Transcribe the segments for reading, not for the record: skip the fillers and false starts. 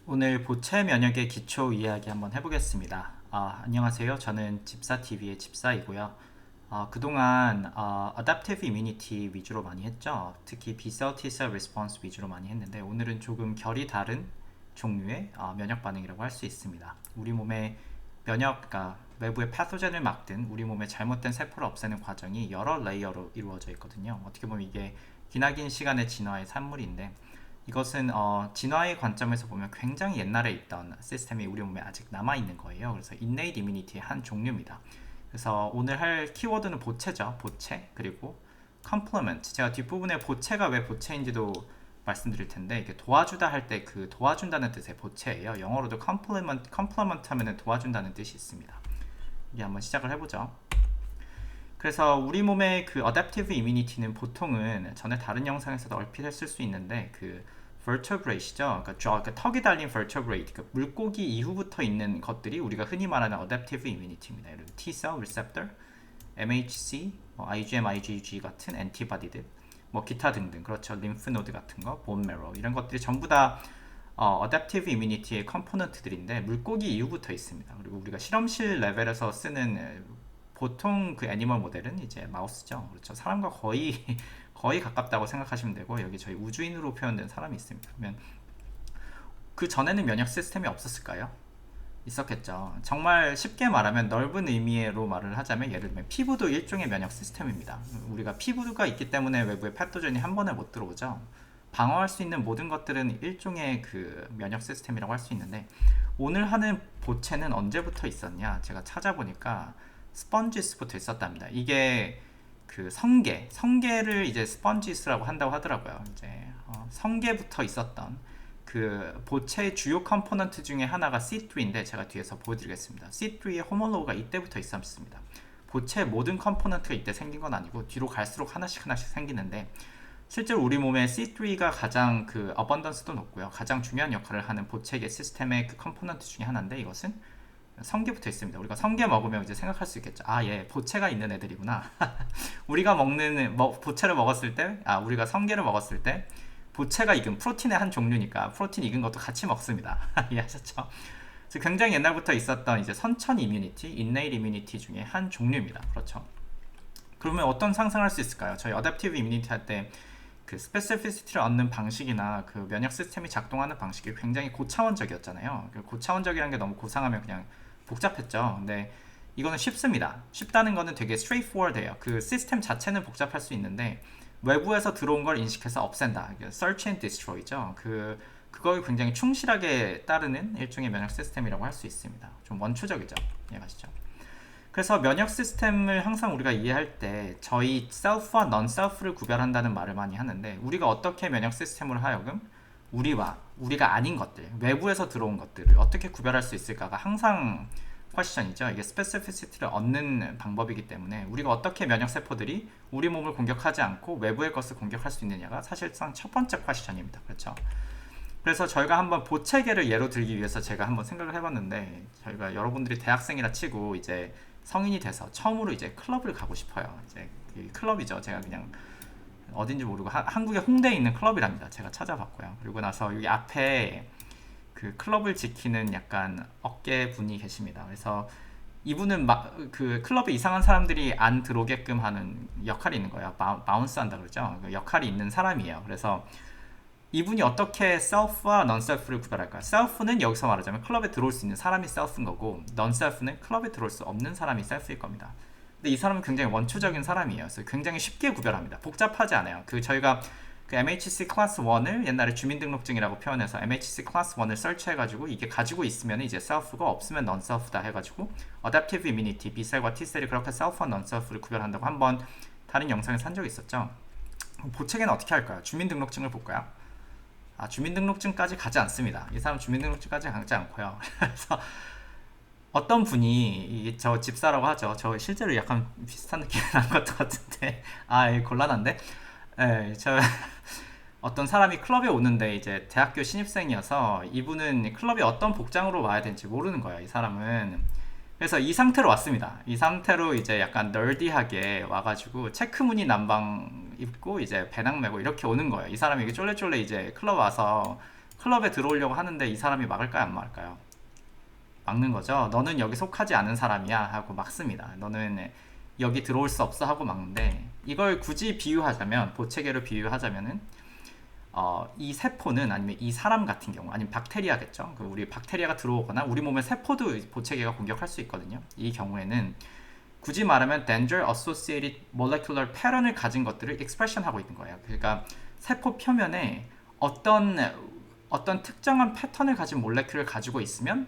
오늘 보체 면역의 기초 이야기 한번 해보겠습니다. 안녕하세요. 저는 집사TV의 집사이고요. 그동안 Adaptive Immunity 위주로 많이 했죠. 특히 B-cell, T-cell response 위주로 많이 했는데 오늘은 조금 결이 다른 종류의 면역 반응이라고 할 수 있습니다. 우리 몸의 그러니까 외부의 패토젠을 막든 우리 몸의 잘못된 세포를 없애는 과정이 여러 레이어로 이루어져 있거든요. 어떻게 보면 이게 기나긴 시간의 진화의 산물인데 이것은 진화의 관점에서 보면 굉장히 옛날에 있던 시스템이 우리 몸에 아직 남아있는 거예요. 그래서 innate immunity의 한 종류입니다. 그래서 오늘 할 키워드는 보체죠. 보체 그리고 complement. 제가 뒷부분에 보체가 왜 보체인지도 말씀드릴 텐데 이게 도와주다 할 때 그 도와준다는 뜻의 보체예요. 영어로도 complement 하면은 도와준다는 뜻이 있습니다. 이게 한번 시작을 해보죠. 그래서 우리 몸의 그 adaptive immunity는 보통은 전에 다른 영상에서도 얼핏 했을 수 있는데 그 vertebrate죠. 그러니까 턱이 달린 vertebrate, 그 물고기 이후부터 있는 것들이 우리가 흔히 말하는 adaptive immunity입니다. 예를 들어 T-cell receptor, MHC, IgM, IgG 같은 엔티바디들, 뭐 기타 등등 그렇죠. 림프노드 같은 거, bone marrow 이런 것들이 전부 다 adaptive immunity의 컴포넌트들인데 물고기 이후부터 있습니다. 그리고 우리가 실험실 레벨에서 쓰는 보통 그 애니멀 모델은 이제 마우스죠. 그렇죠. 사람과 거의 거의 가깝다고 생각하시면 되고 여기 저희 우주인으로 표현된 사람이 있습니다. 그러면 그 전에는 면역 시스템이 없었을까요? 있었겠죠. 정말 쉽게 말하면 넓은 의미로 말을 하자면 예를 들면 피부도 일종의 면역 시스템입니다. 우리가 피부가 있기 때문에 외부의 패토젠이 한 번에 못 들어오죠. 방어할 수 있는 모든 것들은 일종의 그 면역 시스템이라고 할 수 있는데 오늘 하는 보체는 언제부터 있었냐? 제가 찾아보니까 스펀지스부터 있었답니다. 이게 그 성게를 이제 스펀지스라고 한다고 하더라고요. 이제 성게부터 있었던 그 보체의 주요 컴포넌트 중에 하나가 C3인데 제가 뒤에서 보여드리겠습니다. C3의 호몰로그가 이때부터 있었습니다. 보체의 모든 컴포넌트가 이때 생긴 건 아니고 뒤로 갈수록 하나씩 생기는데 실제로 우리 몸의 C3가 가장 그 어번던스도 높고요. 가장 중요한 역할을 하는 보체계 시스템의 그 컴포넌트 중에 하나인데 이것은 성게부터 있습니다. 우리가 성게 먹으면 이제 생각할 수 있겠죠. 예, 보체가 있는 애들이구나. 우리가 먹는 보체를 먹었을 때, 우리가 성게를 먹었을 때 보체가 익은 프로틴의 한 종류니까 프로틴 익은 것도 같이 먹습니다. 이해하셨죠? 굉장히 옛날부터 있었던 이제 선천 이뮤니티, 인네이트 이뮤니티 중에 한 종류입니다. 그렇죠? 그러면 어떤 상상할 수 있을까요? 저희 어댑티브 이뮤니티 할 때 그 스페시피시티를 얻는 방식이나 그 면역 시스템이 작동하는 방식이 굉장히 고차원적이었잖아요. 고차원적이라는 게 너무 고상하면 그냥 복잡했죠. 근데 이거는 쉽습니다. 쉽다는 거는 되게 straightforward해요. 그 시스템 자체는 복잡할 수 있는데 외부에서 들어온 걸 인식해서 없앤다. search and destroy죠. 그걸 굉장히 충실하게 따르는 일종의 면역 시스템이라고 할 수 있습니다. 좀 원초적이죠. 이해가시죠? 그래서 면역 시스템을 항상 우리가 이해할 때 저희 셀프와 넌 셀프를 구별한다는 말을 많이 하는데 우리가 어떻게 면역 시스템으로 하여금 우리가 아닌 것들, 외부에서 들어온 것들을 어떻게 구별할 수 있을까가 항상 퀘스천이죠. 이게 스페시피시티를 얻는 방법이기 때문에 우리가 어떻게 면역 세포들이 우리 몸을 공격하지 않고 외부의 것을 공격할 수 있느냐가 사실상 첫 번째 퀘스천입니다. 그렇죠? 그래서 저희가 한번 보체계를 예로 들기 위해서 제가 한번 생각을 해봤는데 저희가 여러분들이 대학생이라 치고 이제 성인이 돼서 처음으로 이제 클럽을 가고 싶어요. 이제 클럽이죠. 제가 그냥 어딘지 모르고 한국의 홍대에 있는 클럽이랍니다. 제가 찾아봤고요. 그리고 나서 여기 앞에 그 클럽을 지키는 약간 어깨 분이 계십니다. 그래서 이분은 그 클럽에 이상한 사람들이 안 들어오게끔 하는 역할이 있는 거예요. 바운스 한다 그러죠. 그 역할이 있는 사람이에요. 그래서 이분이 어떻게 셀프와 넌 셀프를 구별할까요? 셀프는 여기서 말하자면 클럽에 들어올 수 있는 사람이 셀프인 거고 넌 셀프는 클럽에 들어올 수 없는 사람이 셀프일 겁니다. 근데 이 사람은 굉장히 원초적인 사람이에요. 그래서 굉장히 쉽게 구별합니다. 복잡하지 않아요. 저희가 그 MHC 클래스 1을 옛날에 주민등록증이라고 표현해서 MHC 클래스 1을 설치해가지고 이게 가지고 있으면 이제 셀프가 없으면 넌 셀프다 해가지고 어댑티브 이뮤니티 B셀과 T셀이 그렇게 셀프와 넌 셀프를 구별한다고 한번 다른 영상에서 한 적이 있었죠. 보체계는 어떻게 할까요? 주민등록증을 볼까요? 주민등록증까지 가지 않습니다. 이 사람 주민등록증까지 가지 않고요. 그래서 어떤 분이 저 집사라고 하죠. 저 실제로 약간 비슷한 느낌이 난 것 같은데 곤란한데 저 어떤 사람이 클럽에 오는데 이제 대학교 신입생이어서 이분은 클럽에 어떤 복장으로 와야 되는지 모르는 거예요. 이 사람은. 그래서 이 상태로 왔습니다. 이 상태로 이제 약간 널디하게 와가지고 체크무늬 남방 입고 이제 배낭 메고 이렇게 오는 거예요. 이 사람이 쫄래쫄래 이제 클럽 와서 클럽에 들어오려고 하는데 이 사람이 막을까요, 안 막을까요? 막는 거죠. 너는 여기 속하지 않은 사람이야 하고 막습니다. 너는 여기 들어올 수 없어 하고 막는데, 이걸 굳이 비유하자면, 보체계로 비유하자면은 이 세포는, 아니면 이 사람 같은 경우, 아니면 박테리아겠죠. 그 우리 박테리아가 들어오거나 우리 몸의 세포도 보체계가 공격할 수 있거든요. 이 경우에는 굳이 말하면 danger associated molecular pattern을 가진 것들을 expression 하고 있는 거예요. 그러니까 세포 표면에 어떤 특정한 패턴을 가진 몰레큘을 가지고 있으면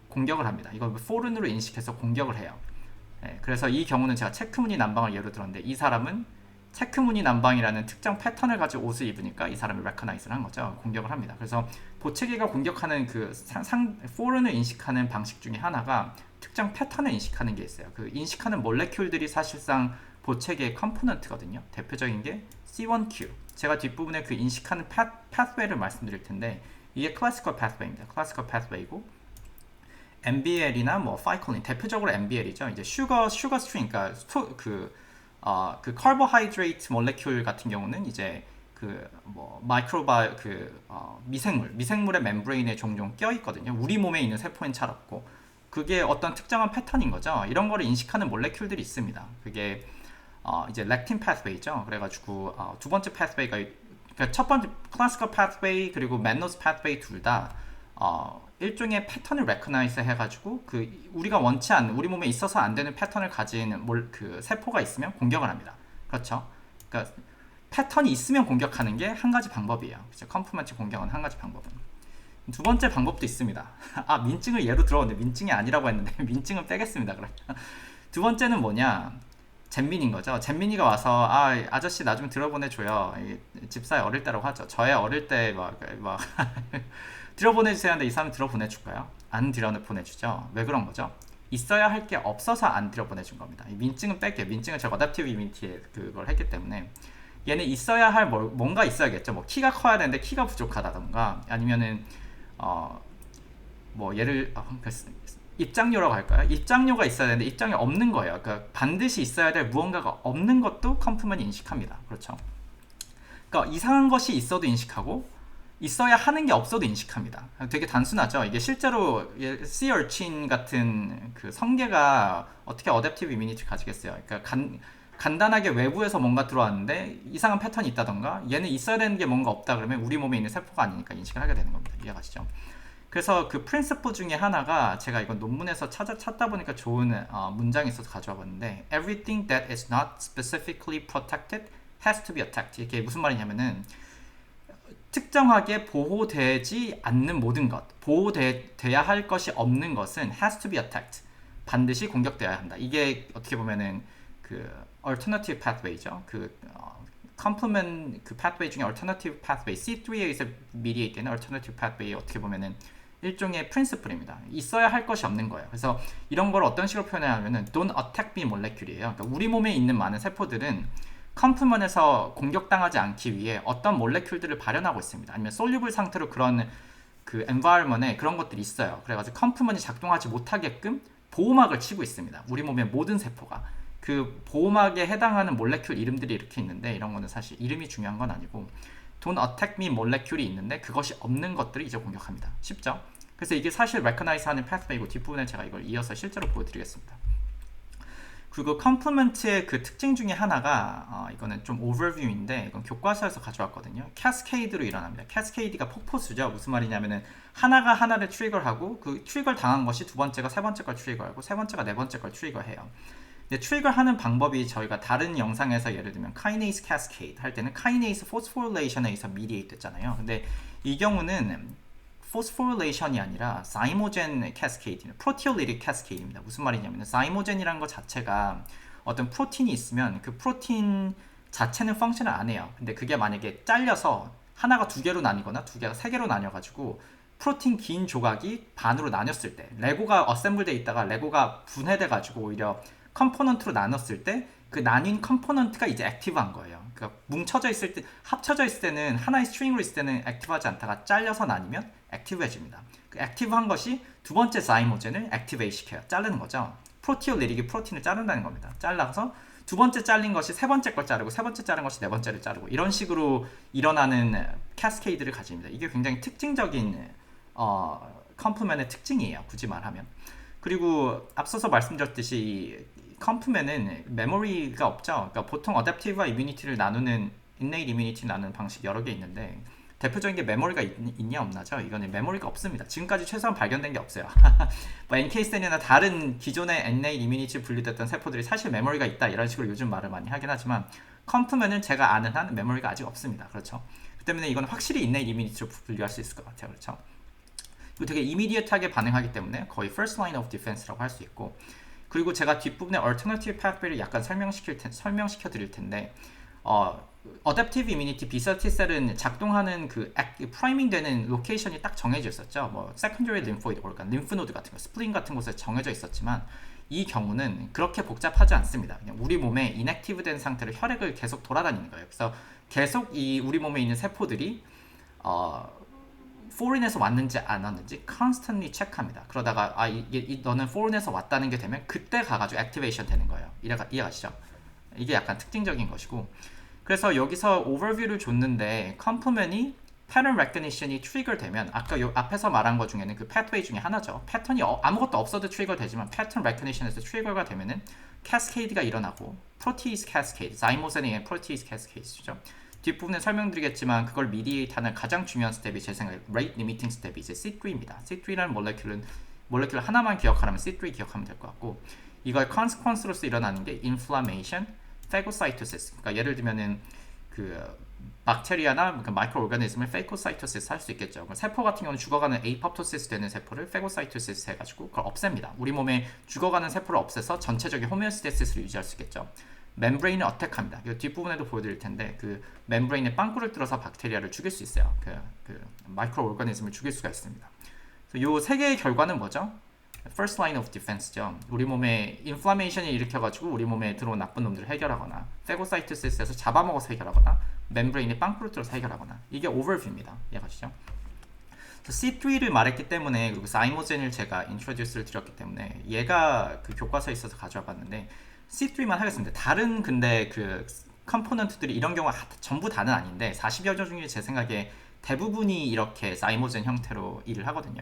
공격을 합니다. 이걸 foreign으로 인식해서 공격을 해요. 그래서 이 경우는 제가 체크무늬 난방을 예로 들었는데, 이 사람은 체크무늬 난방이라는 특정 패턴을 가지고 옷을 입으니까 이 사람이 recognize를 한 거죠. 공격을 합니다. 그래서 보체계가 공격하는 그 foreign을 인식하는 방식 중에 하나가 특정 패턴을 인식하는 게 있어요. 그 인식하는 몰레큘들이 사실상 보체계의 컴포넌트거든요. 대표적인 게 C1q. 제가 뒷부분에 그 인식하는 pathway를 말씀드릴 텐데, 이게 classical pathway입니다. classical pathway고, MBL이나 뭐 파이콜린, 대표적으로 MBL이죠. 이제 슈거 스트링, 그러니까 그 카보하이드레이트 몰레큘 같은 경우는 이제 그 뭐 마이크로바 미생물의 멤브레인에 종종 껴 있거든요. 우리 몸에 있는 세포엔 잘 없고, 그게 어떤 특정한 패턴인 거죠. 이런 거를 인식하는 몰레큘들이 있습니다. 그게 이제 렉틴 패스웨이죠. 그래가지고 두 번째 패스웨이가, 그러니까 첫 번째 클래시컬 패스웨이 그리고 맨노스 패스웨이 둘 다 일종의 패턴을 recognize 해가지고 그 우리가 원치 않는, 우리 몸에 있어서 안 되는 패턴을 가진 그 세포가 있으면 공격을 합니다. 그렇죠? 그러니까 패턴이 있으면 공격하는 게 한 가지 방법이에요. 그렇죠? 컴프먼트 공격은 한 가지 방법은. 두 번째 방법도 있습니다. 민증을 예로 들어오는데 민증이 아니라고 했는데 민증은 빼겠습니다. 그러면 두 번째는 뭐냐? 잼민인 거죠. 잼민이가 와서 아저씨 나 좀 들어보내줘요. 집사의 어릴 때라고 하죠. 저의 어릴 때 막 들어보내주세요 하는데 이 사람 들어보내줄까요? 안 들어보내주죠. 왜 그런 거죠? 있어야 할 게 없어서 안 들어보내준 겁니다. 민증은 뺄게요. 민증은 제가 어댑티브 이뮤니티에 그걸 했기 때문에, 얘는 있어야 할 뭔가 있어야겠죠. 뭐 키가 커야 되는데 키가 부족하다던가, 아니면은 뭐 예를 입장료라고 할까요? 입장료가 있어야 되는데 입장이 없는 거예요. 그러니까 반드시 있어야 될 무언가가 없는 것도 컴프먼이 인식합니다. 그렇죠? 그러니까 이상한 것이 있어도 인식하고 있어야 하는 게 없어도 인식합니다. 되게 단순하죠. 이게 실제로 sea urchin 같은 그 성게가 어떻게 어댑티브 이뮤니티를 가지겠어요? 그러니까 간단하게 외부에서 뭔가 들어왔는데 이상한 패턴이 있다던가, 얘는 있어야 되는 게 뭔가 없다 그러면 우리 몸에 있는 세포가 아니니까 인식을 하게 되는 겁니다. 이해가시죠? 그래서 그 프린시플 중에 하나가, 제가 이건 논문에서 찾다 보니까 좋은 문장이 있어서 가져와 봤는데, everything that is not specifically protected has to be attacked. 이게 무슨 말이냐면은, 특정하게 보호되지 않는 모든 것, 보호돼야 할 것이 없는 것은 has to be attacked. 반드시 공격되어야 한다. 이게 어떻게 보면은 그 alternative pathway죠. 그 complement 그 pathway 중에 alternative pathway C3에서 mediate 되는 alternative pathway, 어떻게 보면은 일종의 프린시플입니다. 있어야 할 것이 없는 거예요. 그래서 이런 걸 어떤 식으로 표현하냐면은 don't attack me molecule이에요. 그러니까 우리 몸에 있는 많은 세포들은 컴프먼에서 공격당하지 않기 위해 어떤 몰레큘들을 발현하고 있습니다. 아니면 솔유블 상태로 그런 그 environment에 그런 것들이 있어요. 그래가지고 컴프먼이 작동하지 못하게끔 보호막을 치고 있습니다. 우리 몸의 모든 세포가. 그 보호막에 해당하는 몰레큘 이름들이 이렇게 있는데, 이런 거는 사실 이름이 중요한 건 아니고, don't attack me 모레큘이 있는데 그것이 없는 것들을 이제 공격합니다. 쉽죠? 그래서 이게 사실 recognize 하는 pathway고, 뒷부분에 제가 이걸 이어서 실제로 보여드리겠습니다. 그리고 컴플먼트의 그 특징 중에 하나가 이거는 좀 오버뷰인데, 이건 교과서에서 가져왔거든요. 캐스케이드로 일어납니다. 캐스케이드가 폭포수죠. 무슨 말이냐면은 하나가 하나를 트리거하고, 그 트리거 당한 것이 두 번째가 세 번째 걸 트리거하고, 세 번째가 네 번째 걸 트리거해요. 근데 트리거하는 방법이, 저희가 다른 영상에서 예를 들면 카이네이스 캐스케이드 할 때는 카이네이스 포스포릴레이션에 의해서 미디에이트 됐잖아요. 근데 이 경우는 포스포릴레이션이 아니라 사이모젠 캐스케이드, 프로티올리틱 캐스케이드입니다. 무슨 말이냐면 사이모젠이라는 것 자체가 어떤 프로틴이 있으면 그 프로틴 자체는 펑션을 안 해요. 근데 그게 만약에 잘려서 하나가 두 개로 나뉘거나 두 개가 세 개로 나뉘어가지고 프로틴 긴 조각이 반으로 나뉘었을 때, 레고가 어셈블 돼 있다가 레고가 분해돼가지고 오히려 컴포넌트로 나눴을 때, 그 나뉜 컴포넌트가 이제 액티브한 거예요. 그러니까 뭉쳐져 있을 때, 합쳐져 있을 때는 하나의 스트링으로 있을 때는 액티브하지 않다가 잘려서 나뉘면 액티브해집니다. 그 액티브한 것이 두 번째 사이모젠을 액티베이트 시켜요. 자르는 거죠. 프로티올리틱이 프로틴을 자른다는 겁니다. 잘라서 두 번째 잘린 것이 세 번째 걸 자르고, 세 번째 자른 것이 네 번째를 자르고, 이런 식으로 일어나는 캐스케이드를 가집니다. 이게 굉장히 특징적인 컴프맨의 특징이에요. 굳이 말하면. 그리고 앞서서 말씀드렸듯이 컴프맨은 메모리가 없죠. 그러니까 보통 어댑티브와 이뮤니티를 나누는 인네이트 이뮤니티 나누는 방식 여러 개 있는데 대표적인 게 메모리가 있냐 없나죠. 이거는 메모리가 없습니다. 지금까지 최소한 발견된 게 없어요. 뭐 NK-셀이나 다른 기존의 innate immunity 분류됐던 세포들이 사실 메모리가 있다 이런 식으로 요즘 말을 많이 하긴 하지만 컴프맨은 제가 아는 한 메모리가 아직 없습니다. 그렇죠. 그 때문에 이건 확실히 innate immunity로 분류할 수 있을 것 같아요. 그렇죠. 그리고 되게 immediate하게 반응하기 때문에 거의 first line of defense라고 할 수 있고, 그리고 제가 뒷부분에 alternative pathway를 약간 설명시켜 드릴 텐데 어댑티브 이뮤니티 B셀 T셀은 작동하는 그 프라이밍 되는 로케이션이 딱 정해져 있었죠. 뭐 세컨더리 림포이드 오르간, 림프노드 같은 거, 스플린 같은 곳에 정해져 있었지만 이 경우는 그렇게 복잡하지 않습니다. 그냥 우리 몸에 인액티브 된 상태로 혈액을 계속 돌아다니는 거예요. 그래서 계속 이 우리 몸에 있는 세포들이 foreign에서 왔는지 안 왔는지 constantly 체크합니다. 그러다가 너는 foreign에서 왔다는 게 되면 그때 가가지고 액티베이션 되는 거예요. 이해가시죠? 이게 약간 특징적인 것이고, 그래서 여기서 오버뷰를 줬는데 컴프맨이 패턴 레코니션이 트리거 되면 아까 요 앞에서 말한 것 중에는 그 패스웨이 중에 하나죠. 패턴이 아무것도 없어도 트리거 되지만 패턴 레코니션에서 트리거가 되면은 캐스케이드가 일어나고 프로티에이스 캐스케이드, 자이모센의 프로티에이스 캐스케이드죠. 뒷부분에 설명드리겠지만 그걸 미디에이트하는 가장 중요한 스텝이 제 생각에 rate limiting 스텝이 이제 C3입니다. C3라는 몰레큘 하나만 기억하라면 C3 기억하면 될 것 같고, 이걸 consequence로서 일어나는 게 inflammation, phagocytosis. 그러니까 예를 들면은 그 박테리아나 그 마이크로 오르가니즘을 phagocytosis 할 수 있겠죠. 세포 같은 경우는 죽어가는 apoptosis 되는 세포를 phagocytosis 해가지고 그걸 없앱니다. 우리 몸에 죽어가는 세포를 없애서 전체적인 호메오스테시스를 유지할 수 있겠죠. 멤브레인을 어택합니다. 뒷부분에도 보여드릴 텐데 그 멤브레인에 빵꾸를 뚫어서 박테리아를 죽일 수 있어요. 그 마이크로 오르가니즘을 죽일 수가 있습니다. 요 세 개의 결과는 뭐죠? First line of defense죠. 우리 몸에 인플라메이션이 일으켜가지고 우리 몸에 들어온 나쁜 놈들을 해결하거나, 페고사이토시스에서 잡아먹어서 해결하거나, 멤브레인에 빵꾸를 뚫어서 해결하거나. 이게 오버뷰입니다. 이해가시죠? C3를 말했기 때문에, 그리고 사이모젠을 제가 인트로듀스를 드렸기 때문에 얘가 그 교과서에 있어서 가져와 봤는데 C3만 하겠습니다. 다른 근데 그 컴포넌트들이 이런 경우가 전부 다는 아닌데 40여 종 중에 제 생각에 대부분이 이렇게 사이모젠 형태로 일을 하거든요.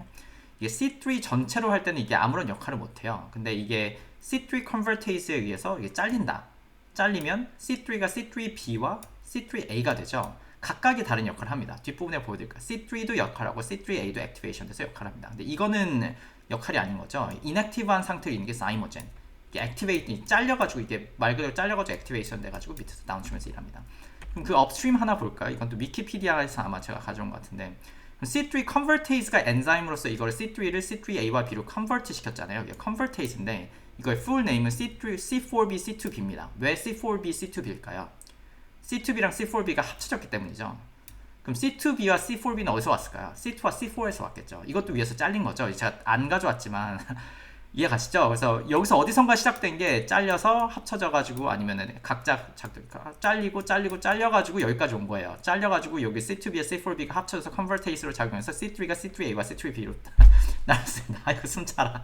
이게 C3 전체로 할 때는 이게 아무런 역할을 못해요. 근데 이게 C3 컨버테이스에 의해서 이게 잘리면 C3가 C3B와 C3A가 되죠. 각각이 다른 역할을 합니다. 뒷부분에 보여드릴까요? C3도 역할하고 C3A도 액티베이션 돼서 역할합니다. 근데 이거는 역할이 아닌 거죠. 인액티브한 상태에 있는 게 사이모젠. 이게 액티베이트 잘려가지고 이게 말 그대로 잘려가지고 액티베이션 돼가지고 밑에서 다운스트림에서 일합니다. 그럼 그 업스트림 하나 볼까요? 이건 또 위키피디아에서 아마 제가 가져온 것 같은데, C3 컨버테이스가 엔자임으로서 이걸 C3를 C3A와 B로 컨버트 시켰잖아요. 이게 컨버테이스인데 이거의 풀 네임은 C4B C2B입니다. 왜 C4B C2B일까요? C2B랑 C4B가 합쳐졌기 때문이죠. 그럼 C2B와 C4B는 어디서 왔을까요? C2와 C4에서 왔겠죠. 이것도 위에서 잘린 거죠. 제가 안 가져왔지만 이해가시죠? 그래서 여기서 어디선가 시작된 게 잘려서 합쳐져가지고 아니면은 각자 잘리고 잘려가지고 여기까지 온 거예요. 잘려가지고 여기 C2B와 C4B가 합쳐져서 컨버테이스로 작용해서 C3가 C3A와 C3B로 나눴습니다. 이거 숨차라.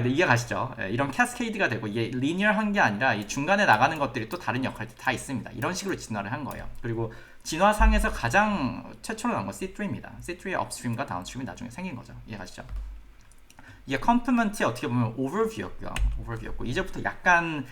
네, 이해가시죠? 이런 캐스케이드가 되고 이게 리니어한 게 아니라 이 중간에 나가는 것들이 또 다른 역할들이 다 있습니다. 이런 식으로 진화를 한 거예요. 그리고 진화상에서 가장 최초로 나온 건 C3입니다. C3의 업스트림과 다운스트림이 나중에 생긴 거죠. 이해가시죠? 이게 컴플먼트의 어떻게 보면 오버뷰였고 이제부터 약간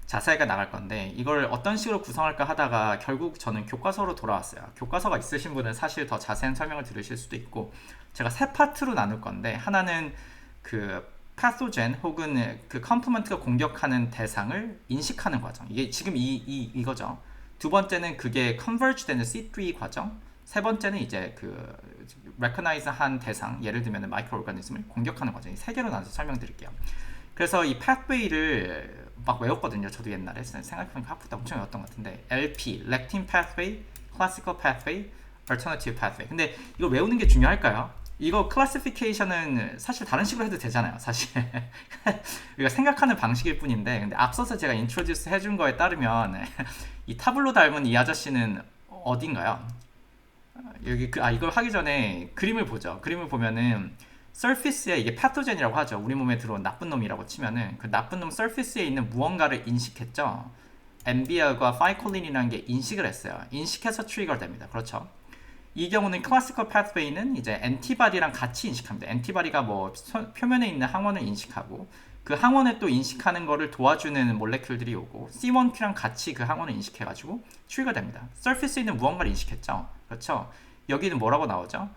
자세하게 나갈 건데 이걸 어떤 식으로 구성할까 하다가 결국 저는 교과서로 돌아왔어요. 교과서가 있으신 분은 사실 더 자세한 설명을 들으실 수도 있고, 제가 세 파트로 나눌 건데 하나는 그 패소젠 혹은 그 컴플먼트가 공격하는 대상을 인식하는 과정, 이게 지금 이거죠. 두 번째는 그게 컨버지 되는 C3 과정, 세 번째는 이제 그 recognize 한 대상, 예를 들면 마이크로 오르가니즘을 공격하는 과정이 세 개로 나눠서 설명드릴게요. 그래서 이 pathway를 막 외웠거든요. 저도 옛날에 생각해보니까 학부때 엄청 외웠던 것 같은데 LP, lectin pathway, classical pathway, alternative pathway. 근데 이거 외우는 게 중요할까요? 이거 클래시피케이션은 사실 다른 식으로 해도 되잖아요. 사실 우리가 생각하는 방식일 뿐인데, 근데 앞서서 제가 인트로듀스 해준 거에 따르면 이 타블로 닮은 이 아저씨는 어딘가요? 여기 이걸 하기 전에 그림을 보죠. 그림을 보면은 서피스에 이게 패토젠이라고 하죠. 우리 몸에 들어온 나쁜 놈이라고 치면은 그 나쁜 놈 서피스에 있는 무언가를 인식했죠. 엠비알과 파이콜린이라는 게 인식을 했어요. 인식해서 트리거 됩니다. 그렇죠. 이 경우는 클래시컬 pathway는 이제 엔티바디랑 같이 인식합니다. 엔티바디가 뭐 표면에 있는 항원을 인식하고 그 항원을 또 인식하는 거를 도와주는 몰레큘들이 오고 C1Q랑 같이 그 항원을 인식해가지고 트리거 됩니다. 서피스에 있는 무언가를 인식했죠. 그렇죠? 여기는 뭐라고 나오죠?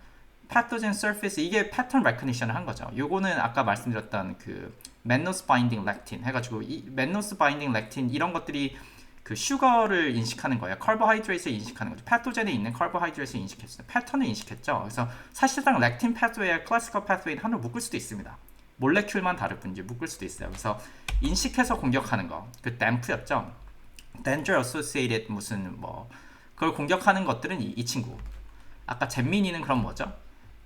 pathogen surface, 이게 패턴 레코니션을 한 거죠. 요거는 아까 말씀드렸던 그 맨노스 바인딩 렉틴 해가지고 이 맨노스 바인딩 렉틴 이런 것들이 그 슈거를 인식하는 거예요. 카보하이드레이트를 인식하는 거죠. 패토젠에 있는 카보하이드레이트를 인식했어요. 패턴을 인식했죠. 그래서 사실상 렉틴 패스웨이와 클래시컬 패스웨이는 하나로 묶을 수도 있습니다. 몰레큘만 다를 뿐이지 묶을 수도 있어요. 그래서 인식해서 공격하는 거, 그 댐프였죠. danger associated 무슨 뭐 그걸 공격하는 것들은 이 친구. 아까 잼민이는 그럼 뭐죠?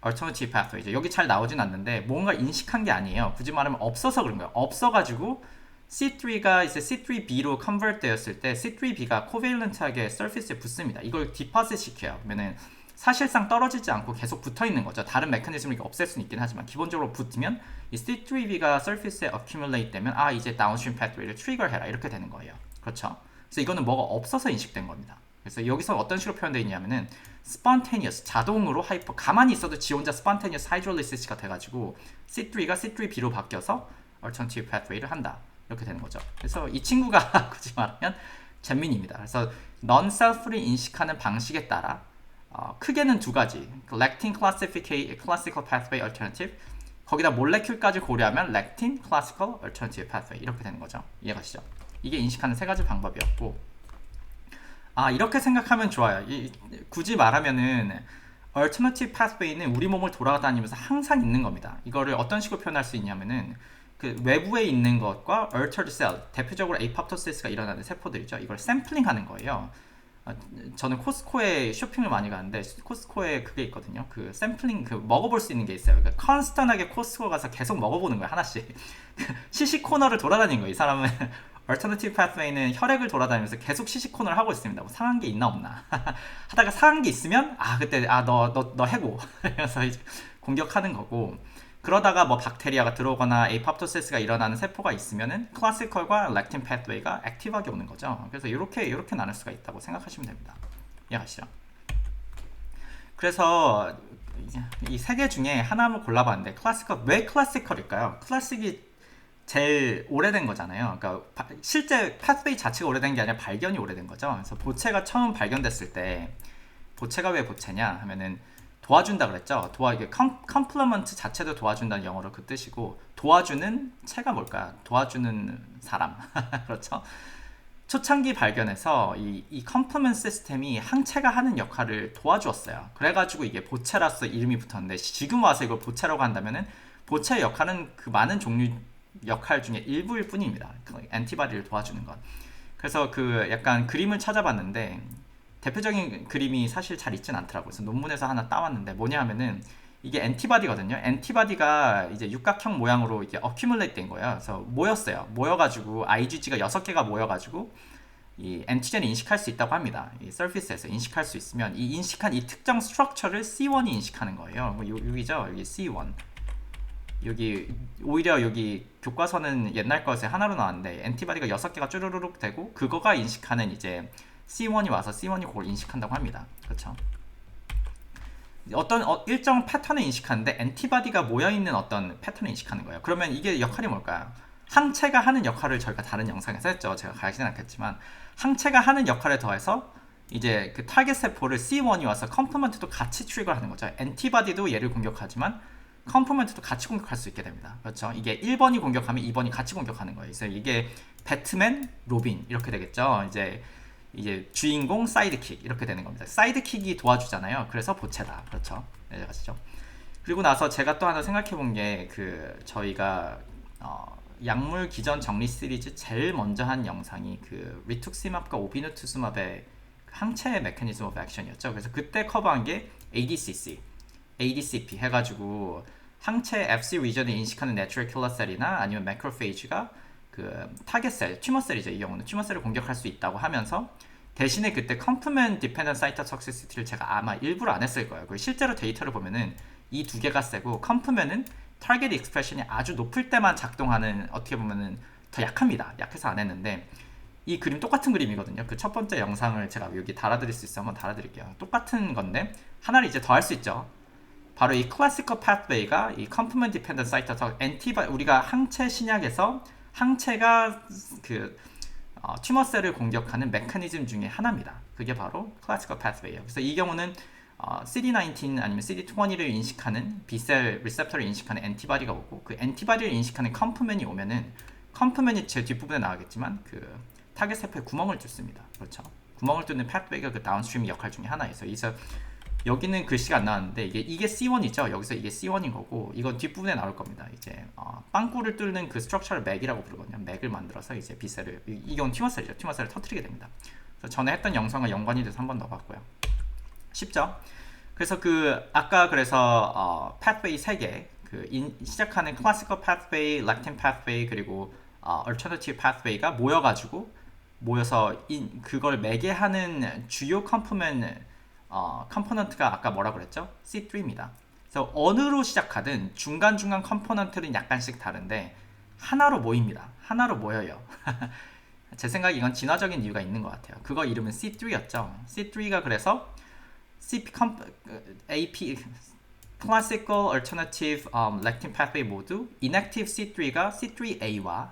alternative pathway죠. 여기 잘 나오진 않는데 뭔가 인식한 게 아니에요. 굳이 말하면 없어서 그런 거예요. 없어가지고 C3가 이제 C3B로 컨버트 되었을 때 C3B가 코베일런트하게 서피스에 붙습니다. 이걸 디파짓 시켜요. 그러면은 사실상 떨어지지 않고 계속 붙어 있는 거죠. 다른 메커니즘을 없앨 수는 있긴 하지만 기본적으로 붙으면 이 C3B가 서피스에 accumulate 되면 아 이제 다운스트림 pathway를 트리거해라 이렇게 되는 거예요. 그렇죠? 그래서 이거는 뭐가 없어서 인식된 겁니다. 그래서 여기서 어떤 식으로 표현되어 있냐면은 spontaneous, 자동으로 하이퍼, 가만히 있어도 지 혼자 spontaneous hydrolysis가 돼가지고 C3가 C3B로 바뀌어서 alternative pathway를 한다. 이렇게 되는 거죠. 그래서 이 친구가 굳이 말하면 잼민입니다. 그래서 non-self를 인식하는 방식에 따라 크게는 두 가지, lectin classical pathway alternative, 거기다 몰레큘까지 고려하면 lectin classical alternative pathway 이렇게 되는 거죠. 이해가시죠? 이게 인식하는 세 가지 방법이었고, 이렇게 생각하면 좋아요. 굳이 말하면은 alternative pathway는 우리 몸을 돌아다니면서 항상 있는 겁니다. 이거를 어떤 식으로 표현할 수 있냐면은 그 외부에 있는 것과 altered cell, 대표적으로 apoptosis가 일어나는 세포들이죠. 이걸 샘플링하는 거예요. 저는 코스코에 쇼핑을 많이 가는데 코스코에 그게 있거든요. 그 샘플링 그 먹어볼 수 있는 게 있어요. 그러니까 컨스턴하게 코스코 가서 계속 먹어보는 거예요. 하나씩 시식 코너를 돌아다니는 거예요. 이 사람은 얼터너티브 파스웨이는 혈액을 돌아다니면서 계속 시식 코너를 하고 있습니다. 뭐 상한 게 있나 없나 하다가 상한 게 있으면 그때 너 해고 그래서 이제 공격하는 거고, 그러다가 뭐 박테리아가 들어오거나 에이팝토시스가 일어나는 세포가 있으면은 클래시컬과 렉틴 패스웨이가 액티브하게 오는 거죠. 그래서 이렇게 나눌 수가 있다고 생각하시면 됩니다. 이해하시죠? 그래서 이 세 개 중에 하나만 골라봤는데 클래시컬, 왜 클래시컬일까요? 클래식이 제일 오래된 거잖아요. 그러니까 실제 패스웨이 자체가 오래된 게 아니라 발견이 오래된 거죠. 그래서 보체가 처음 발견됐을 때, 보체가 왜 보체냐 하면은 도와준다 그랬죠. 이게 컴플리먼트 자체도 도와준다는 영어로 그 뜻이고, 도와주는 체가 뭘까요? 도와주는 사람. 그렇죠. 초창기 발견에서 이 컴플리먼트 시스템이 항체가 하는 역할을 도와주었어요. 그래가지고 이게 보체라서 이름이 붙었는데, 지금 와서 이걸 보체라고 한다면은 보체의 역할은 그 많은 종류 역할 중에 일부일 뿐입니다. 그 엔티바디를 도와주는 건. 그래서 그 약간 그림을 찾아봤는데 대표적인 그림이 사실 잘 있진 않더라고요. 그래서 논문에서 하나 따왔는데 뭐냐 하면은 이게 엔티바디거든요. 엔티바디가 이제 육각형 모양으로 이게 어큐뮬레이트 된 거예요. 그래서 모여가지고 IgG가 6개가 모여가지고 이 엔티젠을 인식할 수 있다고 합니다. 이 서피스에서 인식할 수 있으면 이 인식한 이 특정 스트럭처를 C1이 인식하는 거예요. 여기죠. 여기 C1. 오히려 여기 교과서는 옛날 것에 하나로 나왔는데 엔티바디가 6개가 쭈루루룩 되고 그거가 인식하는 이제 C1이 와서 C1이 그걸 인식한다고 합니다. 그렇죠? 어떤 일정 패턴을 인식하는데 엔티바디가 모여있는 어떤 패턴을 인식하는 거예요. 그러면 이게 역할이 뭘까요? 항체가 하는 역할을 저희가 다른 영상에서 했죠. 제가 가르치진 않겠지만 항체가 하는 역할에 더해서 이제 그 타겟 세포를 C1이 와서 컴플리먼트도 같이 트리거하는 거죠. 엔티바디도 얘를 공격하지만 컴플리먼트도 같이 공격할 수 있게 됩니다. 그렇죠? 이게 1번이 공격하면 2번이 같이 공격하는 거예요. 그래서 이게 배트맨, 로빈 이렇게 되겠죠. 이제 주인공, 사이드킥 이렇게 되는 겁니다. 사이드킥이 도와주잖아요. 그래서 보체다. 그렇죠? 네, 아시죠? 그리고 나서 제가 또 하나 생각해 본 게 그 저희가 약물 기전 정리 시리즈 제일 먼저 한 영상이 그 리투크시맙과 오비누투스맙의 항체 메커니즘 오브 액션이었죠. 그래서 그때 커버한 게 ADCP 해가지고 항체 FC 리전을 인식하는 내추럴 킬러 셀이나 아니면 매크로페이지가 그 타겟 셀, 튜머 셀이죠. 이 경우는 튜머 셀을 공격할 수 있다고 하면서 대신에 그때 컴플리먼트 디펜던트 사이토톡시시티를 제가 아마 일부러 안 했을 거예요. 실제로 데이터를 보면은 이 두 개가 세고 컴플리먼트는 타겟 익스프레션이 아주 높을 때만 작동하는, 어떻게 보면은 더 약합니다. 약해서 안 했는데 이 그림 똑같은 그림이거든요. 그 첫 번째 영상을 제가 여기 달아드릴 수 있으면 한번 달아드릴게요. 똑같은 건데 하나를 이제 더 할 수 있죠. 바로 이 클래시컬 파스웨이가 이 컴플먼트 디펜던트 사이트 우리가 항체 신약에서 항체가 그 튜머셀을 공격하는 메커니즘 중에 하나입니다. 그게 바로 클래시컬 파스웨이예요. 그래서 이 경우는 CD19 아니면 CD20를 인식하는 B셀 리셉터를 인식하는 엔티바디가 오고 그 엔티바디를 인식하는 컴플먼이 오면은 컴플먼이 제 뒷부분에 나오겠지만 그 타겟 세포에 구멍을 뚫습니다. 그렇죠? 구멍을 뚫는 파스웨이가 그 다운스트림 역할 중에 하나예요. 그래서 여기는 글씨가 안 나왔는데 이게 C1이죠. 여기서 이게 C1인 거고 이건 뒷부분에 나올 겁니다. 이제 빵꾸를 뚫는 그 스트럭처를 맥이라고 부르거든요. 맥을 만들어서 이제 B셀을 이건 튜머셀이죠. 튜머셀을 터뜨리게 됩니다. 그래서 전에 했던 영상과 연관이 돼서 한번 넣어봤고요. 쉽죠? 그래서 아까 그래서 pathway 3개 시작하는 classical pathway, lectin pathway 그리고 alternative pathway가 모여서 그걸 매개하는 주요 컴포넌트가 아까 뭐라 그랬죠? C3입니다. 그래서 어느로 시작하든 중간중간 컴포넌트는 약간씩 다른데 하나로 모입니다. 하나로 모여요. 제 생각에 이건 진화적인 이유가 있는 것 같아요. 그거 이름은 C3였죠. C3가 그래서 AP Classical Alternative Lectin Pathway 모두 Inactive C3가 C3A와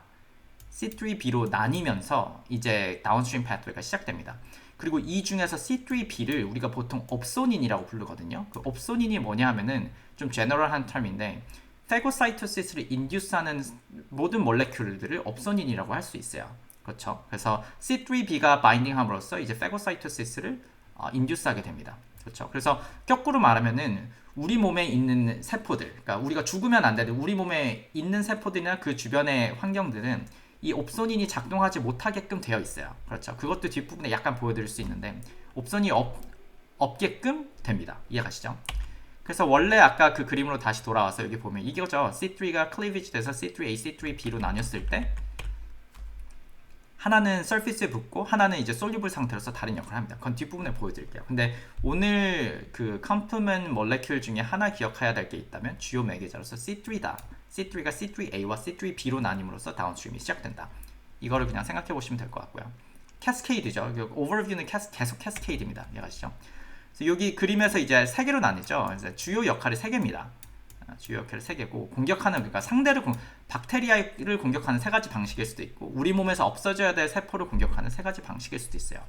C3B로 나뉘면서 이제 다운스트림 파thway가 시작됩니다. 그리고 이 중에서 C3B를 우리가 보통 업소닌이라고 부르거든요. 그 업소닌이 뭐냐 하면은 좀 제너럴한 텀인데 페고사이토시스를 인듀스하는 모든 몰레큘들을 업소닌이라고 할 수 있어요. 그렇죠? 그래서 C3B가 바인딩함으로써 이제 페고사이토시스를 인듀스하게 됩니다. 그렇죠? 그래서 거꾸로 말하면은 우리 몸에 있는 세포들, 그러니까 우리가 죽으면 안 되는 우리 몸에 있는 세포들이나 그 주변의 환경들은 이 옵소닌이 작동하지 못하게끔 되어 있어요. 그렇죠? 그것도 뒷부분에 약간 보여드릴 수 있는데 옵소닌이 없게끔 됩니다. 이해가시죠? 그래서 원래 아까 그 그림으로 다시 돌아와서 여기 보면 이거죠. C3가 클리비지 돼서 C3A, C3B로 나뉘었을 때 하나는 서피스에 붙고 하나는 이제 솔유블 상태로서 다른 역할을 합니다. 그건 뒷부분에 보여드릴게요. 근데 오늘 그 컴플먼트 몰레큘 중에 하나 기억해야 될 게 있다면 주요 매개자로서 C3다. C3가 C3A와 C3B로 나뉨으로써 다운스트림이 시작된다. 이거를 그냥 생각해 보시면 될 것 같고요. 캐스케이드죠. 오버뷰는 계속 캐스케이드입니다. 이해가시죠? 그래서 여기 그림에서 이제 3개로 나뉘죠. 이제 주요 역할이 3개입니다. 주요 역할이 3개고 공격하는 그러니까 박테리아를 공격하는 3가지 방식일 수도 있고 우리 몸에서 없어져야 될 세포를 공격하는 3가지 방식일 수도 있어요.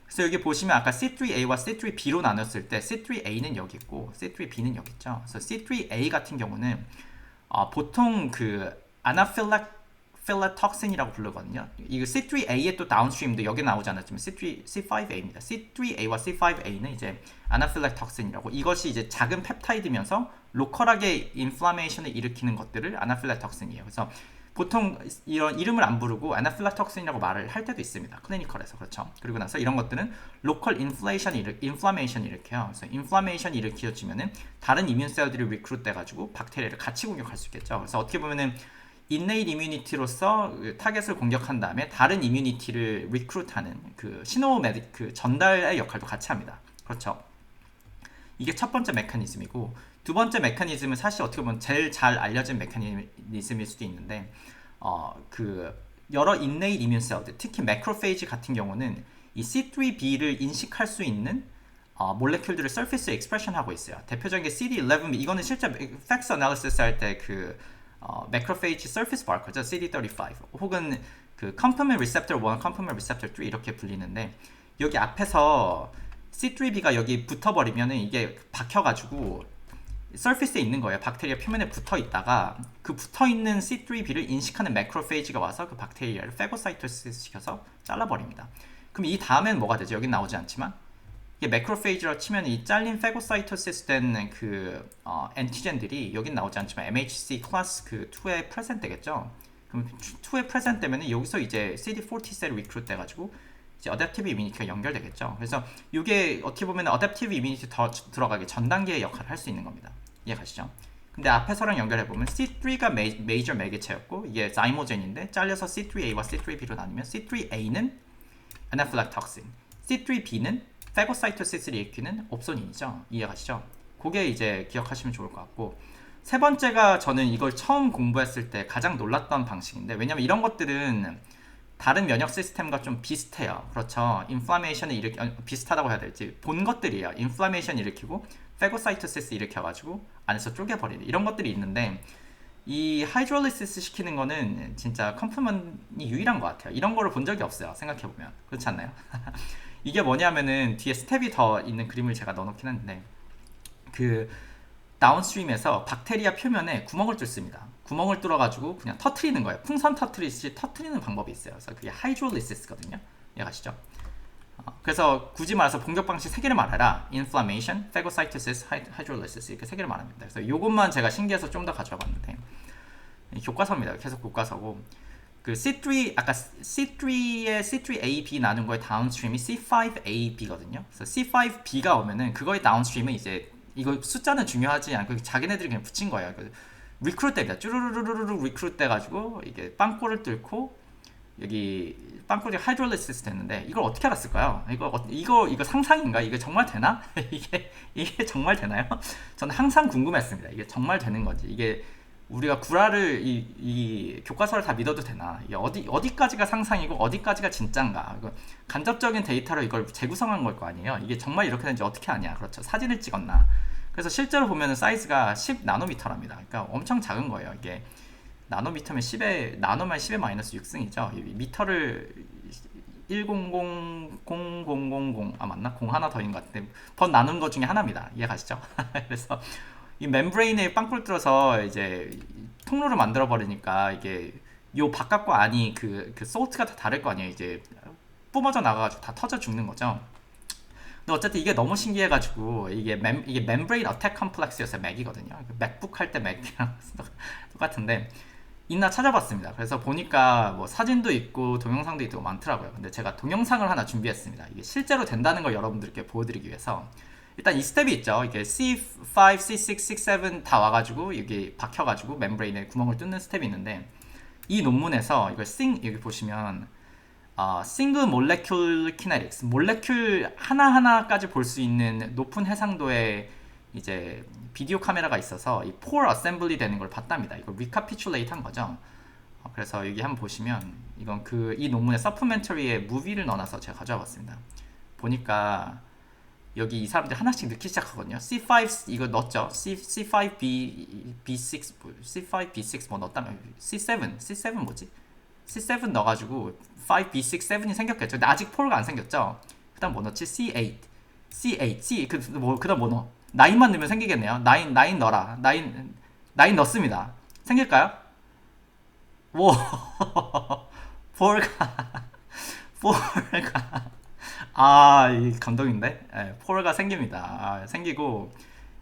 그래서 여기 보시면 아까 C3A와 C3B로 나눴을 때 C3A는 여기 있고 C3B는 여기 있죠. 그래서 C3A 같은 경우는 보통 그 아나필락톡신이라고 부르거든요. 이거 C3A의 또 다운스트림도 여기 나오지 않았지만 C5A입니다. C3A와 C5A는 이제 아나필락톡신이라고 이것이 이제 작은 펩타이드면서 로컬하게 인플라메이션을 일으키는 것들을 아나필락톡신이에요. 그래서 보통 이런 이름을 안 부르고 아나필락톡신이라고 말을 할 때도 있습니다. 클리니컬에서 그렇죠. 그리고 나서 이런 것들은 로컬 인플라메이션 일으켜요. 그래서 인플라메이션 일으켜지면은 다른 이뮨셀들이 리크루트 돼가지고 박테리아를 같이 공격할 수 있겠죠. 그래서 어떻게 보면은 인네이트 이뮤니티로서 타겟을 공격한 다음에 다른 이뮤니티를 리크루트하는 그 그 전달의 역할도 같이 합니다. 그렇죠. 이게 첫 번째 메커니즘이고 두 번째 메커니즘은 사실 어떻게 보면 제일 잘 알려진 메커니즘일 수도 있는데 그 여러 인네이트 이뮨셀들 특히 매크로페이지 같은 경우는 이 C3B를 인식할 수 있는 몰레큘들을 서피스에 익스프레션하고 있어요. 대표적인 게 CD11 이거는 실제 팩스 애널리시스 할 때 그 매크로페이지 서피스 마커죠. CD35 혹은 그 컴플먼트 리셉터 1, 컴플먼트 리셉터 3 이렇게 불리는데 여기 앞에서 C3B가 여기 붙어버리면 이게 박혀가지고 서피스에 있는 거예요. 박테리아 표면에 붙어 있다가 그 붙어 있는 C3B를 인식하는 매크로페이지가 와서 그 박테리아를 페고사이토시스 시켜서 잘라버립니다. 그럼 이 다음엔 뭐가 되죠? 여기 나오지 않지만 이게 매크로페이지로 치면 이 잘린 페고사이토시스 된 그 엔티젠들이 여긴 나오지 않지만 MHC 클래스 그 2에 프레젠트 되겠죠. 그럼 2에 프레젠트 되면 여기서 이제 CD4 T셀이 리크루트 돼가지고 이제 어댑티브 이뮤니티가 연결되겠죠. 그래서 이게 어떻게 보면 어댑티브 이뮤니티 더 들어가게 전 단계의 역할을 할 수 있는 겁니다. 이해가시죠? 근데 앞에서랑 연결해보면 C3가 메이저 매개체였고 이게 자이모젠인데 잘려서 C3A와 C3B로 나뉘면 C3A는 아나필락톡신, C3B는 페고사이토시스를 일으키는 옵소닌이죠. 이해가시죠? 그게 이제 기억하시면 좋을 것 같고 세 번째가 저는 이걸 처음 공부했을 때 가장 놀랐던 방식인데 왜냐면 이런 것들은 다른 면역 시스템과 좀 비슷해요. 그렇죠. 인플라메이션을 비슷하다고 해야 될지 본 것들이에요. 인플라메이션 일으키고 페고사이토시스 일으켜가지고 안에서 쪼개버리는 이런 것들이 있는데 이 하이드롤리시스 시키는 거는 진짜 컴플먼이 유일한 것 같아요. 이런 거를 본 적이 없어요. 생각해보면 그렇지 않나요? 이게 뭐냐면은 뒤에 스텝이 더 있는 그림을 제가 넣어놓긴 했는데 그 다운스트림에서 박테리아 표면에 구멍을 뚫습니다. 구멍을 뚫어가지고 그냥 터트리는 거예요. 풍선 터트리듯이 터트리는 방법이 있어요. 그래서 그게 하이드롤리시스거든요. 이해가시죠? 그래서 굳이 말해서 공격 방식 3개를 말해라. Inflammation, Phagocytosis, Hydrolysis 이렇게 3개를 말합니다. 그래서 이것만 제가 신기해서 좀 더 가져와 봤는데 교과서입니다. 계속 교과서고 그 C3 아까 C3의 C3AB 나눈 거의 다운스트림이 C5AB거든요. 그래서 C5B가 오면은 그거의 다운스트림은 이제 이거 숫자는 중요하지 않고 자기네들이 그냥 붙인 거예요. 리크루트 됩니다. 쭈루루루루루 리크루트 돼가지고 이게 빵꼬를 뚫고 여기 빵꼬리 하이드롤리시스 됐는데 이걸 어떻게 알았을까요? 이거 상상인가? 이게 정말 되나? 이게 정말 되나요? 저는 항상 궁금했습니다. 이게 정말 되는 건지 이게 우리가 구라를 이 교과서를 다 믿어도 되나? 이게 어디까지가 상상이고 어디까지가 진짠가? 간접적인 데이터로 이걸 재구성한 걸 거 아니에요? 이게 정말 이렇게 되는지 어떻게 아냐? 그렇죠? 사진을 찍었나? 그래서 실제로 보면 사이즈가 10 나노미터랍니다. 그러니까 엄청 작은 거예요. 이게 나노미터면 10에 나노면 10의 마이너스 6승이죠. 미터를 1000000 맞나? 0 하나 더인 것 같은데 번 나눈 것 중에 하나입니다. 이해가시죠? 그래서 이 멤브레인에 빵꾸를 뚫어서 이제 통로를 만들어 버리니까 이게 요 바깥과 안이 그 솔트가 다 다를 거 아니에요. 이제 뿜어져 나가가지고 다 터져 죽는 거죠. 근데 어쨌든 이게 너무 신기해가지고 이게 멤브레인 어택 컴플렉스였어요. 맥이거든요. 맥북 할 때 맥이랑 똑같은데 있나 찾아봤습니다. 그래서 보니까 뭐 사진도 있고 동영상도 있고 많더라고요. 근데 제가 동영상을 하나 준비했습니다. 이게 실제로 된다는 걸 여러분들께 보여드리기 위해서 일단 이 스텝이 있죠. 이게 C5, C6, C7 다 와가지고 여기 박혀가지고 멤브레인에 구멍을 뚫는 스텝이 있는데 이 논문에서 이걸 여기 보시면 싱글 몰레큘 키네틱스 몰레큘 하나하나까지 볼 수 있는 높은 해상도의 이제 비디오 카메라가 있어서 이 폴 어셈블리 되는 걸 봤답니다. 이거 리카피출레이트 한 거죠. 그래서 여기 한번 보시면 이건 이 논문의 서프멘터리에 무비를 넣어놔서 제가 가져와 봤습니다. 보니까 여기 이 사람들 하나씩 넣기 시작하거든요. C5 이거 넣었죠. C5B, B6, C5, B6 뭐 넣었다면 C7 뭐지? C7 넣어가지고 5, B6, 7이 생겼겠죠. 근데 아직 폴가 안 생겼죠. 그다음 뭐 넣지? C8, 그다음 뭐 넣어? 9만 넣으면 생기겠네요. 9 넣어라. 9 넣습니다. 생길까요? 오, 폴가 이 감동인데? 네, 폴가 생깁니다. 생기고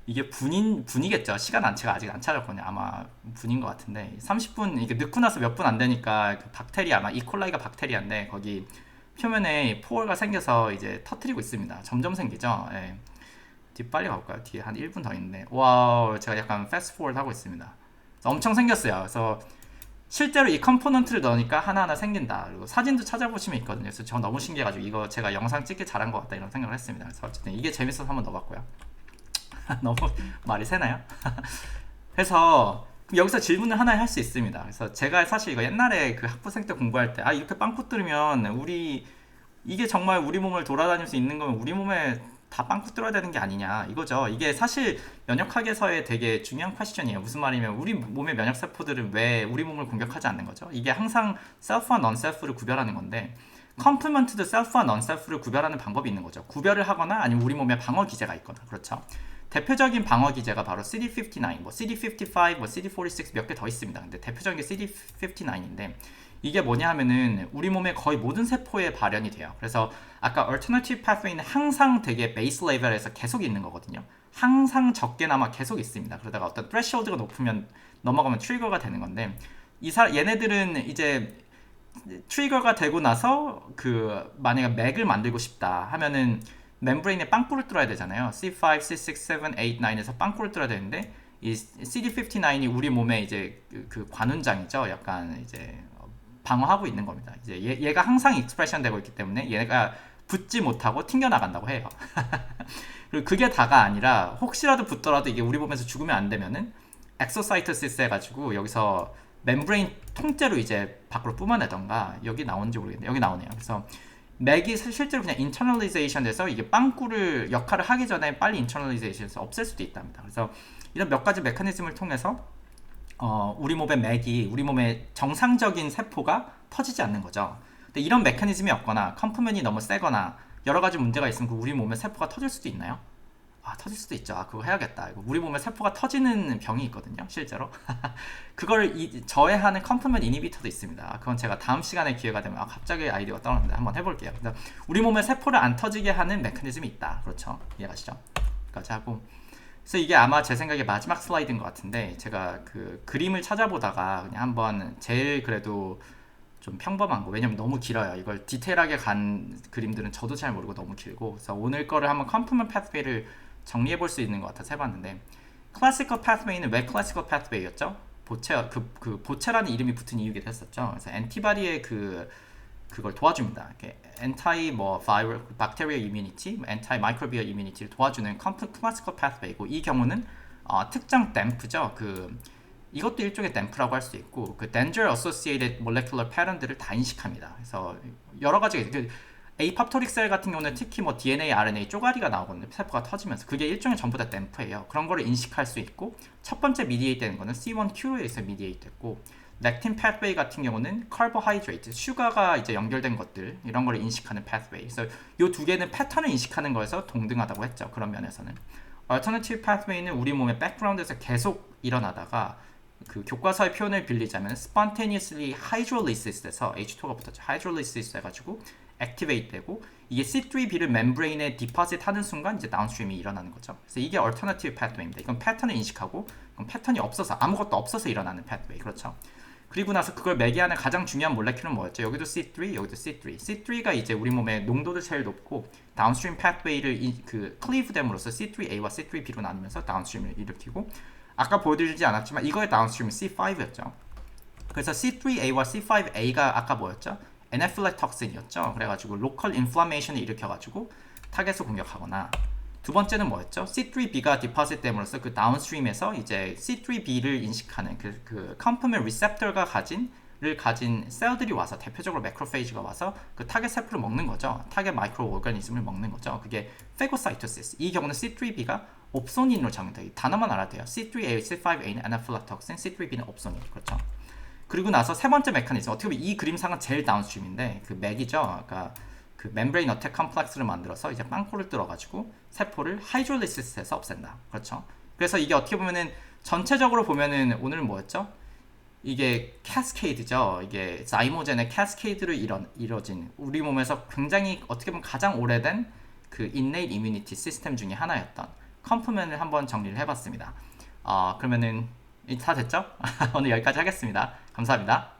이게 분이겠죠. 제가 아직 안 찾았거든요. 아마 분인 것 같은데 30분 이게 넣고 나서 몇 분 안 되니까 그 박테리아 아마 이콜라이가 박테리아인데 거기 표면에 폴가 생겨서 이제 터트리고 있습니다. 점점 생기죠. 네. 뒤 빨리 가볼까요? 뒤에 한 1분 더 있는데 와우 제가 약간 패스트 포워드 하고 있습니다. 엄청 생겼어요. 그래서 실제로 이 컴포넌트를 넣으니까 하나하나 생긴다. 그리고 사진도 찾아보시면 있거든요. 그래서 저 너무 신기해가지고 이거 제가 영상 찍기 잘한 것 같다 이런 생각을 했습니다. 그래서 어쨌든 이게 재밌어서 한번 넣어봤고요. 너무 말이 새나요? 그래서 여기서 질문을 하나 할 수 있습니다. 그래서 제가 사실 이거 옛날에 그 학부생 때 공부할 때 이렇게 빵꾸 뚫으면 이게 정말 우리 몸을 돌아다닐 수 있는 거면 우리 몸에 다 빵꾸 뚫어야 되는 게 아니냐 이거죠. 이게 사실 면역학에서의 되게 중요한 퀘스천이에요. 무슨 말이면 우리 몸의 면역세포들은 왜 우리 몸을 공격하지 않는 거죠? 이게 항상 셀프와 넌셀프를 구별하는 건데 컴플먼트도 셀프와 넌셀프를 구별하는 방법이 있는 거죠. 구별을 하거나 아니면 우리 몸에 방어 기제가 있거나 그렇죠. 대표적인 방어 기제가 바로 CD59, 뭐 CD55, 뭐 CD46 몇 개 더 있습니다. 근데 대표적인 게 CD59인데 이게 뭐냐 하면은 우리 몸의 거의 모든 세포에 발현이 돼요. 그래서 아까 alternative pathway는 항상 되게 베이스 레벨에서 계속 있는 거거든요. 항상 적게나마 계속 있습니다. 그러다가 어떤 threshold가 높으면 넘어가면 트리거가 되는 건데 얘네들은 이제 트리거가 되고 나서 만약에 맥을 만들고 싶다 하면은 멤브레인에 빵꾸를 뚫어야 되잖아요. C5, C6, 7, 8, 9에서 빵꾸를 뚫어야 되는데 이 CD59이 우리 몸에 이제 그 관훈장이죠. 약간 이제 방어하고 있는 겁니다. 이제 얘가 항상 익스프레션 되고 있기 때문에 얘가 붙지 못하고 튕겨나간다고 해요. 그리고 그게 다가 아니라 혹시라도 붙더라도 이게 우리 몸에서 죽으면 안 되면은 엑소사이토시스 해가지고 여기서 멤브레인 통째로 이제 밖으로 뿜어내던가 여기 나오는지 모르겠는데 여기 나오네요. 그래서 맥이 실제로 그냥 인터널리제이션 돼서 이게 빵꾸를 역할을 하기 전에 빨리 인터널리제이션해서 없앨 수도 있답니다. 그래서 이런 몇 가지 메커니즘을 통해서 우리 몸의 맥이 우리 몸의 정상적인 세포가 터지지 않는 거죠. 근데 이런 메커니즘이 없거나 컴프먼이 너무 세거나 여러 가지 문제가 있으면 그 우리 몸의 세포가 터질 수도 있나요? 터질 수도 있죠. 그거 해야겠다. 이거 우리 몸에 세포가 터지는 병이 있거든요, 실제로. 그걸 저해하는 컴프먼 이니비터도 있습니다. 그건 제가 다음 시간에 기회가 되면 갑자기 아이디어가 떠오르는데 한번 해볼게요. 그래서 우리 몸의 세포를 안 터지게 하는 메커니즘이 있다. 그렇죠? 이해가시죠? 까지 하고. 그래서 이게 아마 제 생각에 마지막 슬라이드인 것 같은데 제가 그 그림을 찾아보다가 그냥 한번 제일 그래도 좀 평범한 거, 왜냐면 너무 길어요. 이걸 디테일하게 간 그림들은 저도 잘 모르고 너무 길고, 그래서 오늘 거를 한번 컴프먼 패스웨이를 정리해 볼 수 있는 것 같아서 해봤는데, 클래시컬 패스웨이는 왜 클래시컬 패스웨이였죠? 보체, 보체라는 이름이 붙은 이유기도 했었죠. 그래서 엔티바디의 그걸 도와줍니다. 엔타이 바이럴, 박테리아 이뮤니티, 엔타이 마이크로비얼 이뮤니티를 도와주는 클래시컬 패스웨이고, 이 경우는 특정 댐프죠. 이것도 일종의 댐프라고 할 수 있고, danger associated molecular pattern들을 다 인식합니다. 그래서 여러 가지 에이팝토릭 셀 같은 경우는 특히 DNA, RNA 쪼가리가 나오거든요. 세포가 터지면서 그게 일종의 전부 다 댐프예요. 그런 거를 인식할 수 있고, 첫 번째 미디에이트 되는 거는 C1Q에서 미디에이트 됐고, 렉틴 패스웨이 같은 경우는 카보하이드레이트, 슈가가 이제 연결된 것들 이런 거를 인식하는 패스웨이. 그래서 이 두 개는 패턴을 인식하는 거에서 동등하다고 했죠. 그런 면에서는. 얼터너티브 패스웨이는 우리 몸의 백그라운드에서 계속 일어나다가 교과서의 표현을 빌리자면 spontaneously hydrolysis에서 H2가 붙었죠. hydrolysis 해가지고 activate 되고, 이게 C3B를 멤브레인에 디포짓 하는 순간 이제 다운스트림이 일어나는 거죠. 그래서 이게 alternative pathway입니다. 이건 패턴을 인식하고, 그럼 패턴이 없어서, 아무것도 없어서 일어나는 pathway. 그렇죠. 그리고 나서 그걸 매개하는 가장 중요한 몰레큘은 뭐였죠? 여기도 C3, 여기도 C3. C3가 이제 우리 몸의 농도도 제일 높고, 다운스트림 pathway를 클리브 됨으로써 C3A와 C3B로 나누면서 다운스트림을 일으키고, 아까 보여드리지 않았지만 이거의 다운스트림은 C5였죠. 그래서 C3A와 C5A가 아까 뭐였죠? 애나필렉톡신이었죠. 그래가지고 로컬 인플라메이션을 일으켜가지고 타겟을 공격하거나, 두 번째는 뭐였죠? C3B가 디포짓 됨으로써 그 다운스트림에서 이제 C3B를 인식하는 컴프먼 리셉터가 가진 셀들이 와서, 대표적으로 매크로페이지가 와서 그 타겟 세포를 먹는 거죠. 타겟 마이크로 오르가니즘을 먹는 거죠. 그게 페고사이토시스. 이 경우는 C3B가 옵소닌으로 작용돼요. 이 단어만 알아야 돼요. C3A, C5A는 애나필락톡신, C3B는 옵소닌. 그렇죠. 그리고 나서 세 번째 메커니즘, 어떻게 보면 이 그림상은 제일 다운스트림인데 맥이죠. 그러니까 멤브레인 어택 컴플렉스를 만들어서 이제 빵꾸를 뚫어가지고 세포를 하이드롤리시스해서 없앤다. 그렇죠. 그래서 이게 어떻게 보면은 전체적으로 보면은 오늘은 뭐였죠? 이게 캐스케이드죠. 이게 자이모젠의 캐스케이드로 이뤄진 우리 몸에서 굉장히 어떻게 보면 가장 오래된 innate immunity 시스템 중에 하나였던 컴프먼을 한번 정리를 해봤습니다. 그러면은 다 됐죠? 오늘 여기까지 하겠습니다. 감사합니다.